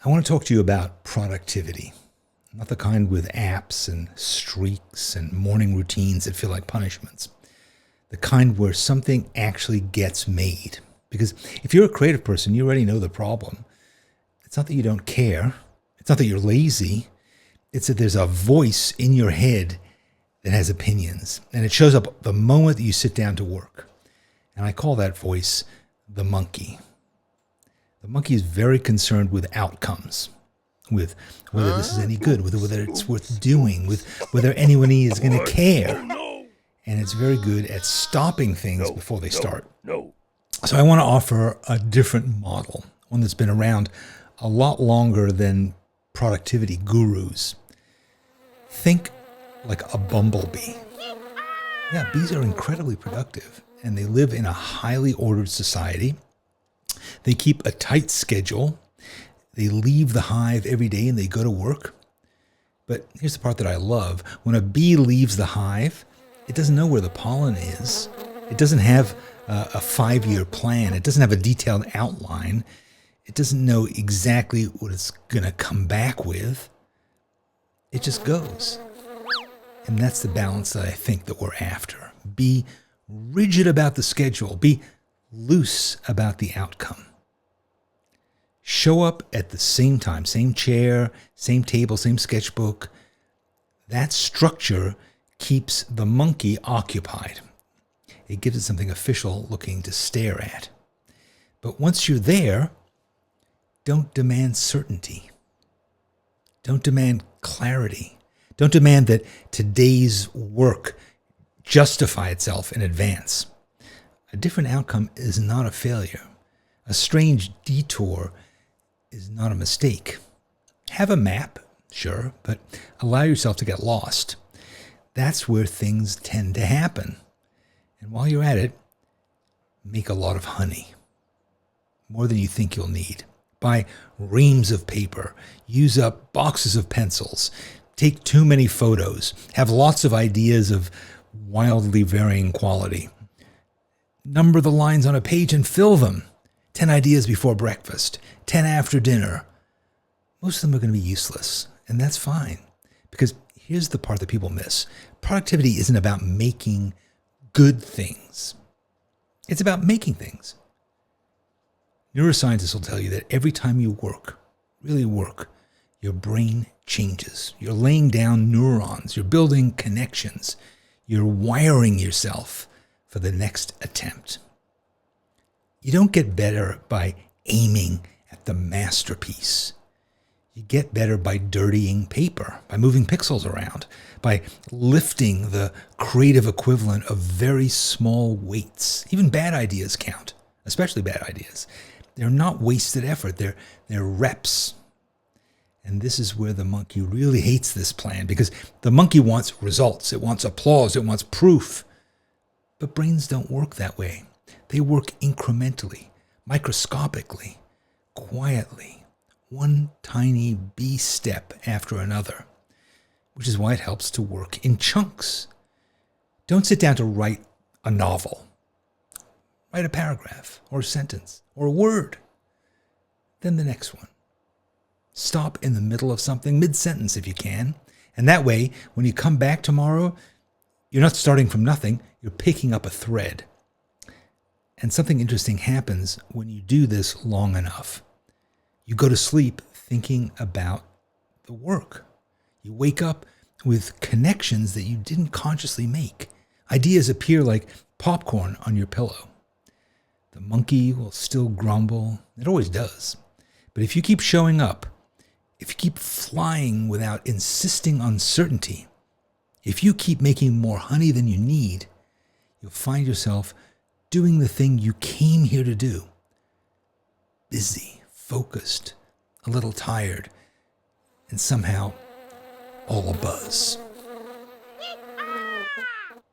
I want to talk to you about productivity, not the kind with apps and streaks and morning routines that feel like punishments. The kind where something actually gets made. Because if you're a creative person, you already know the problem. It's not that you don't care. It's not that you're lazy. It's that there's a voice in your head that has opinions. And it shows up the moment that you sit down to work. And I call that voice the monkey. The monkey is very concerned with outcomes, with whether this is any good, with whether it's worth doing, with whether anyone is going to care. And it's very good at stopping things before they start. So I want to offer a different model, one that's been around a lot longer than productivity gurus. Think like a bumblebee. Yeah, bees are incredibly productive, and they live in a highly ordered society. They keep a tight schedule. They leave the hive every day and they go to work. But here's the part that I love. When a bee leaves the hive, it doesn't know where the pollen is. It doesn't have a 5-year plan. It doesn't have a detailed outline. It doesn't know exactly what it's going to come back with. It just goes. And that's the balance that I think that we're after. Be rigid about the schedule. Be loose about the outcome. Show up at the same time, same chair, same table, same sketchbook. That structure keeps the monkey occupied. It gives it something official looking to stare at. But once you're there, don't demand certainty. Don't demand clarity. Don't demand that today's work justify itself in advance. A different outcome is not a failure. A strange detour is not a mistake. Have a map, sure, but allow yourself to get lost. That's where things tend to happen. And while you're at it, make a lot of honey. More than you think you'll need. Buy reams of paper. Use up boxes of pencils. Take too many photos. Have lots of ideas of wildly varying quality. Number the lines on a page and fill them. 10 ideas before breakfast. 10 after dinner. Most of them are going to be useless, and that's fine. Because here's the part that people miss. Productivity isn't about making good things. It's about making things. Neuroscientists will tell you that every time you work, really work, your brain changes. You're laying down neurons. You're building connections. You're wiring yourself for the next attempt. You don't get better by aiming at the masterpiece. You get better by dirtying paper, by moving pixels around, by lifting the creative equivalent of very small weights. Even bad ideas count, especially bad ideas. They're not wasted effort. They're reps. And this is where the monkey really hates this plan, because the monkey wants results. It wants applause. It wants proof. But brains don't work that way. They work incrementally, microscopically, quietly, one tiny bee step after another, which is why it helps to work in chunks. Don't sit down to write a novel. Write a paragraph or a sentence or a word. Then the next one. Stop in the middle of something, mid-sentence if you can. And that way, when you come back tomorrow, you're not starting from nothing, you're picking up a thread. And something interesting happens when you do this long enough. You go to sleep thinking about the work. You wake up with connections that you didn't consciously make. Ideas appear like popcorn on your pillow. The monkey will still grumble. It always does. But if you keep showing up, if you keep flying without insisting on certainty, if you keep making more honey than you need, you'll find yourself doing the thing you came here to do. Busy, focused, a little tired, and somehow all abuzz.